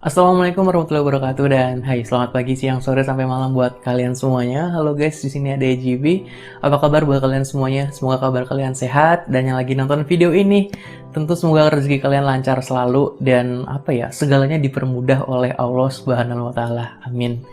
Assalamualaikum warahmatullahi wabarakatuh dan hai selamat pagi, siang, sore sampai malam buat kalian semuanya. Halo guys, di sini ada EJB. Apa kabar buat kalian semuanya? Semoga kabar kalian sehat dan yang lagi nonton video ini tentu semoga rezeki kalian lancar selalu dan segalanya dipermudah oleh Allah Subhanahu wa taala. Amin.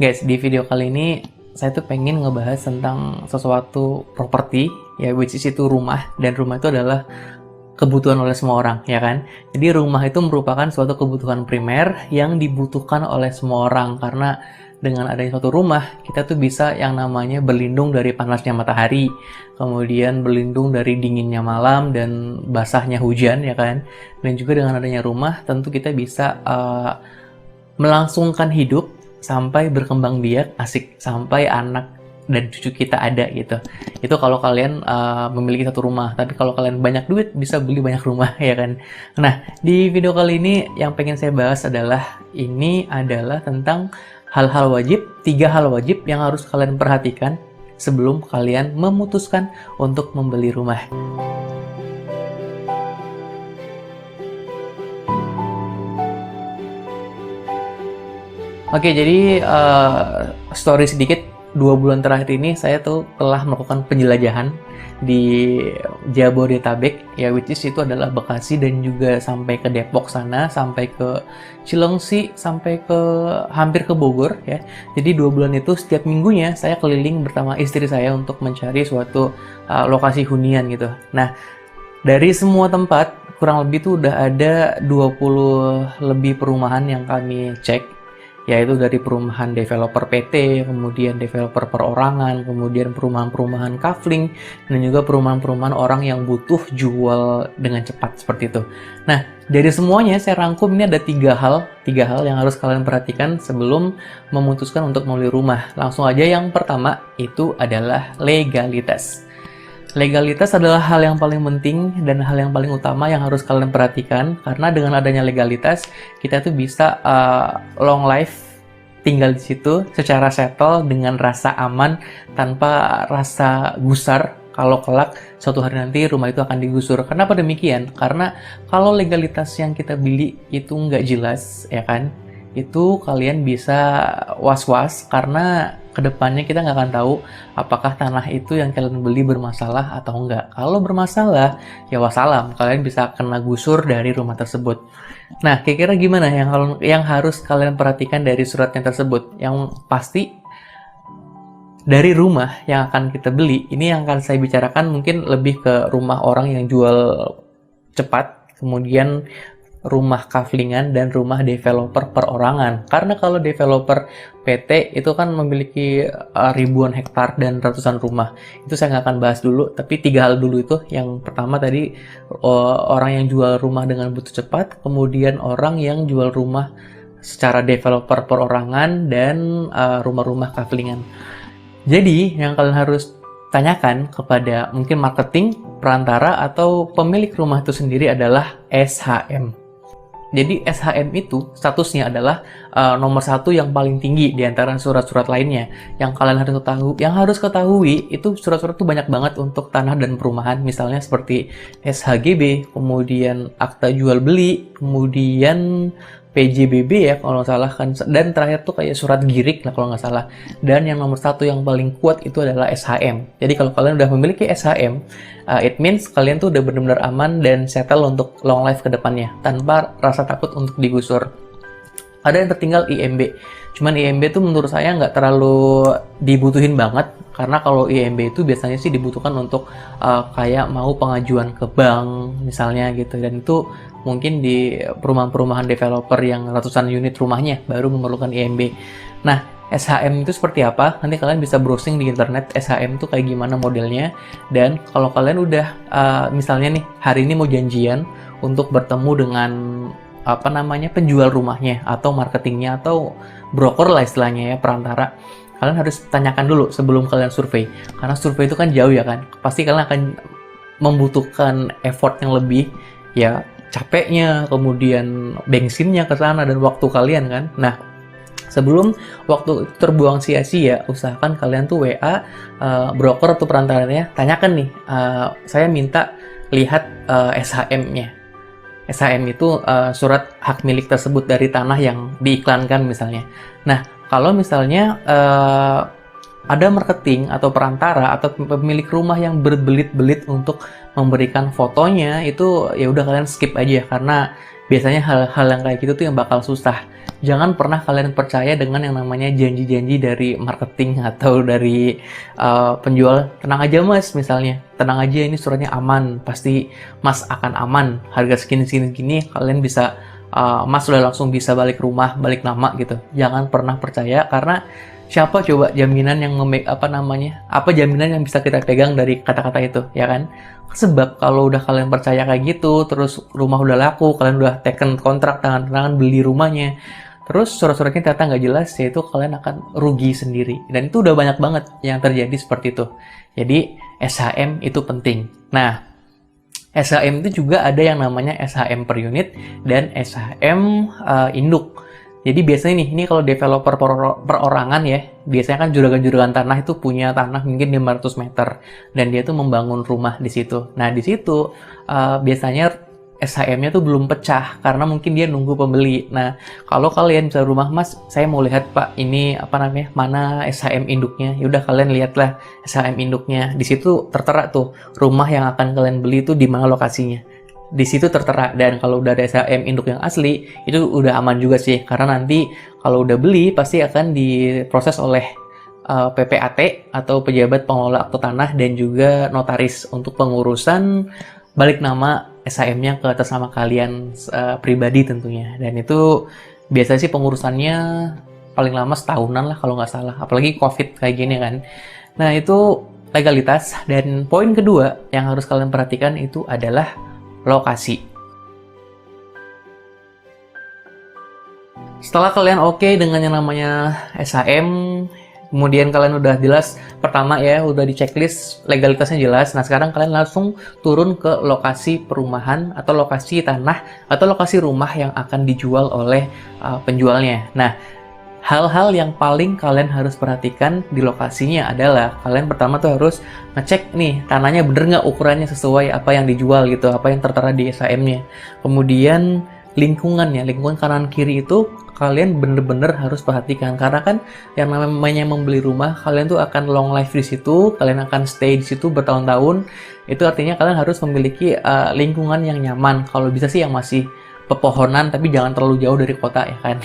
Guys, di video kali ini saya tuh pengen ngebahas tentang sesuatu properti ya, which is itu rumah, dan rumah itu adalah kebutuhan oleh semua orang, ya kan? Jadi rumah itu merupakan suatu kebutuhan primer yang dibutuhkan oleh semua orang, karena dengan adanya suatu rumah, kita tuh bisa yang namanya berlindung dari panasnya matahari, kemudian berlindung dari dinginnya malam dan basahnya hujan, ya kan? Dan juga dengan adanya rumah, tentu kita bisa melangsungkan hidup sampai berkembang biak, asik, sampai anak dan cucu kita ada gitu. Itu kalau kalian memiliki satu rumah. Tapi kalau kalian banyak duit bisa beli banyak rumah ya kan. Nah, di video kali ini yang pengen saya bahas adalah tentang hal-hal wajib, 3 hal wajib yang harus kalian perhatikan sebelum kalian memutuskan untuk membeli rumah. Oke, jadi story sedikit. 2 bulan terakhir ini saya tuh telah melakukan penjelajahan di Jabodetabek ya, which is itu adalah Bekasi dan juga sampai ke Depok sana, sampai ke Cilengsi, sampai ke hampir ke Bogor ya. Jadi 2 bulan itu setiap minggunya saya keliling bersama istri saya untuk mencari suatu lokasi hunian gitu. Nah, dari semua tempat kurang lebih tuh udah ada 20 lebih perumahan yang kami cek, yaitu dari perumahan developer PT, kemudian developer perorangan, kemudian perumahan-perumahan kafling, dan juga perumahan-perumahan orang yang butuh jual dengan cepat seperti itu. Nah, dari semuanya saya rangkum ini ada 3 hal yang harus kalian perhatikan sebelum memutuskan untuk membeli rumah. Langsung aja, yang pertama itu adalah legalitas. Legalitas adalah hal yang paling penting dan hal yang paling utama yang harus kalian perhatikan, karena dengan adanya legalitas kita tuh bisa long life tinggal di situ secara settle dengan rasa aman tanpa rasa gusar kalau kelak suatu hari nanti rumah itu akan digusur. Kenapa demikian? Karena kalau legalitas yang kita beli itu nggak jelas, ya kan? Itu kalian bisa was-was karena kedepannya kita nggak akan tahu apakah tanah itu yang kalian beli bermasalah atau enggak. Kalau bermasalah, ya wassalam, kalian bisa kena gusur dari rumah tersebut. Nah, kira-kira gimana yang harus kalian perhatikan dari suratnya tersebut? Yang pasti, dari rumah yang akan kita beli, ini yang akan saya bicarakan mungkin lebih ke rumah orang yang jual cepat, kemudian rumah kaflingan, dan rumah developer perorangan. Karena kalau developer PT itu kan memiliki ribuan hektar dan ratusan rumah. Itu saya nggak akan bahas dulu, tapi 3 hal dulu itu. Yang pertama tadi, orang yang jual rumah dengan butuh cepat, kemudian orang yang jual rumah secara developer perorangan, dan rumah-rumah kaflingan. Jadi, yang kalian harus tanyakan kepada mungkin marketing, perantara, atau pemilik rumah itu sendiri adalah SHM. Jadi SHM itu statusnya adalah nomor 1 yang paling tinggi di antara surat-surat lainnya. Yang harus ketahui itu surat-surat itu banyak banget untuk tanah dan perumahan, misalnya seperti SHGB, kemudian akta jual beli, kemudian PJBB ya kalau nggak salah kan, dan terakhir tuh kayak surat girik lah kalau nggak salah. Dan yang nomor 1 yang paling kuat itu adalah SHM. Jadi kalau kalian udah memiliki SHM, it means kalian tuh udah benar-benar aman dan settle untuk long life ke depannya tanpa rasa takut untuk digusur. Ada yang tertinggal IMB. Cuman IMB tuh menurut saya nggak terlalu dibutuhin banget, karena kalau IMB itu biasanya sih dibutuhkan untuk kayak mau pengajuan ke bank misalnya gitu, dan itu mungkin di perumahan-perumahan developer yang ratusan unit rumahnya baru memerlukan IMB. Nah, SHM itu seperti apa? Nanti kalian bisa browsing di internet SHM itu kayak gimana modelnya. Dan kalau kalian udah misalnya nih hari ini mau janjian untuk bertemu dengan penjual rumahnya atau marketingnya atau broker lah istilahnya ya, perantara, kalian harus tanyakan dulu sebelum kalian survei, karena survei itu kan jauh ya kan, pasti kalian akan membutuhkan effort yang lebih ya, capeknya, kemudian bensinnya ke sana, dan waktu kalian kan. Nah, sebelum waktu terbuang sia-sia, usahakan kalian tuh WA broker atau perantaranya, tanyakan nih, saya minta lihat SHM-nya. SHM itu surat hak milik tersebut dari tanah yang diiklankan misalnya. Nah, kalau misalnya ada marketing atau perantara atau pemilik rumah yang berbelit-belit untuk memberikan fotonya, itu ya udah kalian skip aja, karena biasanya hal-hal yang kayak gitu tuh yang bakal susah. Jangan pernah kalian percaya dengan yang namanya janji-janji dari marketing atau dari penjual. Tenang aja mas, misalnya, tenang aja ini suratnya aman, pasti mas akan aman, harga segini kalian bisa mas sudah langsung bisa balik rumah, balik nama gitu. Jangan pernah percaya, karena siapa coba jaminan yang apa jaminan yang bisa kita pegang dari kata-kata itu, ya kan? Sebab kalau udah kalian percaya kayak gitu, terus rumah udah laku, kalian udah taken kontrak tangan-tangan beli rumahnya, terus surat-suratnya ternyata nggak jelas, yaitu kalian akan rugi sendiri. Dan itu udah banyak banget yang terjadi seperti itu. Jadi SHM itu penting. Nah, SHM itu juga ada yang namanya SHM per unit dan SHM induk. Jadi biasanya nih, ini kalau developer perorangan ya, biasanya kan juragan-juragan tanah itu punya tanah mungkin 500 meter dan dia tuh membangun rumah di situ. Nah, di situ biasanya SHM-nya tuh belum pecah karena mungkin dia nunggu pembeli. Nah, kalau kalian bisa rumah, Mas, saya mau lihat Pak, ini mana SHM induknya. Yaudah kalian lihatlah SHM induknya. Di situ tertera tuh rumah yang akan kalian beli itu di mana lokasinya. Di situ tertera, dan kalau udah ada SHM induk yang asli itu udah aman juga sih, karena nanti kalau udah beli pasti akan diproses oleh PPAT atau pejabat pengelola akte tanah dan juga notaris untuk pengurusan balik nama SHM-nya ke atas nama kalian pribadi tentunya. Dan itu biasanya sih pengurusannya paling lama setahunan lah kalau nggak salah, apalagi COVID kayak gini kan. Nah, itu legalitas. Dan poin kedua yang harus kalian perhatikan itu adalah lokasi. Setelah kalian oke dengan yang namanya SHM, kemudian kalian udah jelas, pertama ya, udah di checklist legalitasnya jelas. Nah, sekarang kalian langsung turun ke lokasi perumahan atau lokasi tanah atau lokasi rumah yang akan dijual oleh penjualnya. Nah, hal-hal yang paling kalian harus perhatikan di lokasinya adalah kalian pertama tuh harus ngecek nih tanahnya bener nggak ukurannya sesuai apa yang dijual gitu, apa yang tertera di SHM-nya. Kemudian lingkungan kanan kiri itu kalian bener-bener harus perhatikan, karena kan yang namanya membeli rumah, kalian tuh akan long life di situ, kalian akan stay di situ bertahun-tahun. Itu artinya kalian harus memiliki lingkungan yang nyaman. Kalau bisa sih yang masih pepohonan, tapi jangan terlalu jauh dari kota ya kan.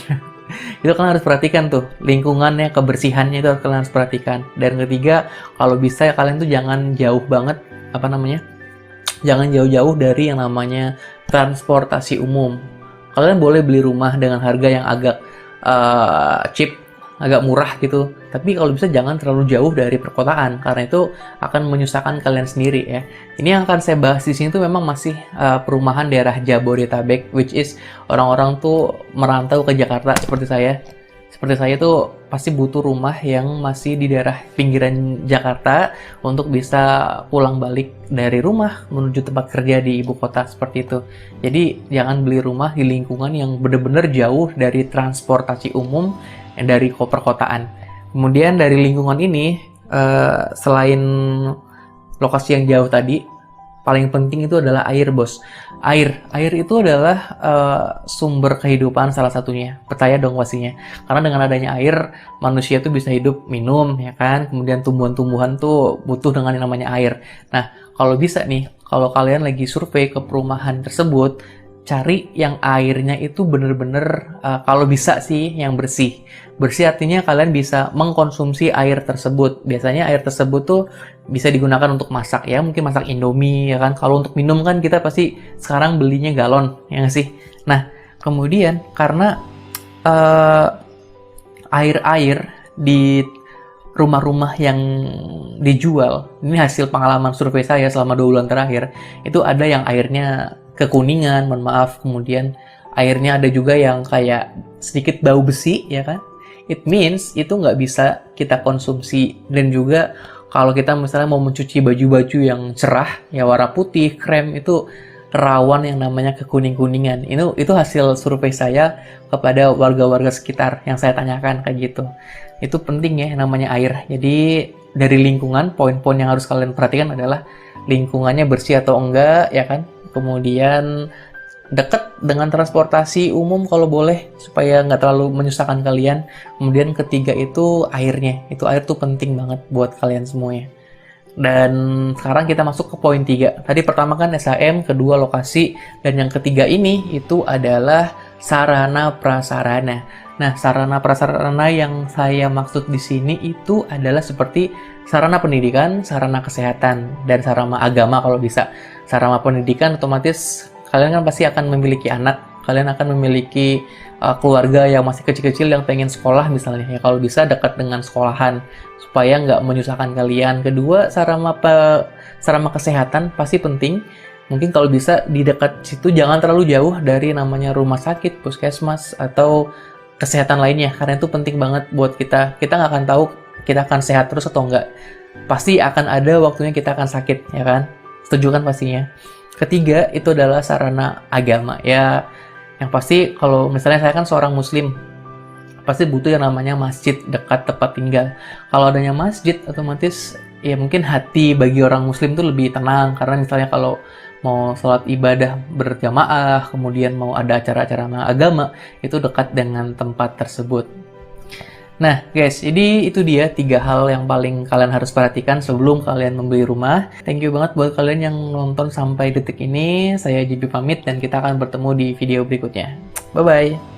Itu kalian harus perhatikan tuh, lingkungannya, kebersihannya itu kalian harus perhatikan. Dan ketiga, kalau bisa kalian tuh jangan jauh banget, jangan jauh-jauh dari yang namanya transportasi umum. Kalian boleh beli rumah dengan harga yang agak cheap, agak murah gitu, tapi kalau bisa jangan terlalu jauh dari perkotaan, karena itu akan menyusahkan kalian sendiri ya. Ini yang akan saya bahas di sini tuh memang masih perumahan daerah Jabodetabek, which is orang-orang tuh merantau ke Jakarta seperti saya. Seperti saya tuh pasti butuh rumah yang masih di daerah pinggiran Jakarta untuk bisa pulang balik dari rumah menuju tempat kerja di ibu kota seperti itu. Jadi jangan beli rumah di lingkungan yang benar-benar jauh dari transportasi umum dari perkotaan. Kemudian dari lingkungan ini, selain lokasi yang jauh tadi, paling penting itu adalah air, bos. Air itu adalah sumber kehidupan salah satunya. Percaya dong pastinya. Karena dengan adanya air, manusia tuh bisa hidup minum, ya kan? Kemudian tumbuhan-tumbuhan tuh butuh dengan yang namanya air. Nah, kalau bisa nih, kalau kalian lagi survei ke perumahan tersebut, cari yang airnya itu bener-bener kalau bisa sih yang bersih. Bersih artinya kalian bisa mengkonsumsi air tersebut. Biasanya air tersebut tuh bisa digunakan untuk masak ya, mungkin masak Indomie ya kan. Kalau untuk minum kan kita pasti sekarang belinya galon, ya nggak sih? Nah, kemudian karena air-air di rumah-rumah yang dijual, ini hasil pengalaman survei saya selama 2 bulan terakhir, itu ada yang airnya kekuningan, mohon maaf, kemudian airnya ada juga yang kayak sedikit bau besi, ya kan? It means itu nggak bisa kita konsumsi. Dan juga kalau kita misalnya mau mencuci baju-baju yang cerah, ya warna putih, krem, itu rawan yang namanya kekuning-kuningan. Itu hasil survei saya kepada warga-warga sekitar yang saya tanyakan kayak gitu. Itu penting ya namanya air. Jadi dari lingkungan, poin-poin yang harus kalian perhatikan adalah lingkungannya bersih atau enggak, ya kan? Kemudian Dekat dengan transportasi umum kalau boleh, supaya nggak terlalu menyusahkan kalian. Kemudian ketiga itu airnya. Itu air tuh penting banget buat kalian semuanya. Dan sekarang kita masuk ke poin 3. Tadi pertama kan SHM, kedua lokasi, dan yang ketiga ini itu adalah sarana prasarana. Nah, sarana prasarana yang saya maksud di sini itu adalah seperti sarana pendidikan, sarana kesehatan, dan sarana agama kalau bisa. Sarana pendidikan otomatis kalian kan pasti akan memiliki anak, kalian akan memiliki keluarga yang masih kecil-kecil yang pengen sekolah misalnya, ya kalau bisa dekat dengan sekolahan supaya nggak menyusahkan kalian. Kedua, sarana kesehatan pasti penting. Mungkin kalau bisa di dekat situ, jangan terlalu jauh dari namanya rumah sakit, puskesmas, atau kesehatan lainnya, karena itu penting banget buat kita. Kita nggak akan tahu kita akan sehat terus atau nggak. Pasti akan ada waktunya kita akan sakit, ya kan? Setuju kan pastinya. Ketiga, itu adalah sarana agama. Ya, yang pasti kalau misalnya saya kan seorang muslim, pasti butuh yang namanya masjid dekat tempat tinggal. Kalau adanya masjid, otomatis ya mungkin hati bagi orang muslim tuh lebih tenang, karena misalnya kalau mau sholat ibadah berjamaah, kemudian mau ada acara-acara agama, itu dekat dengan tempat tersebut. Nah guys, jadi itu dia 3 hal yang paling kalian harus perhatikan sebelum kalian membeli rumah. Thank you banget buat kalian yang nonton sampai detik ini. Saya JB pamit dan kita akan bertemu di video berikutnya. Bye-bye!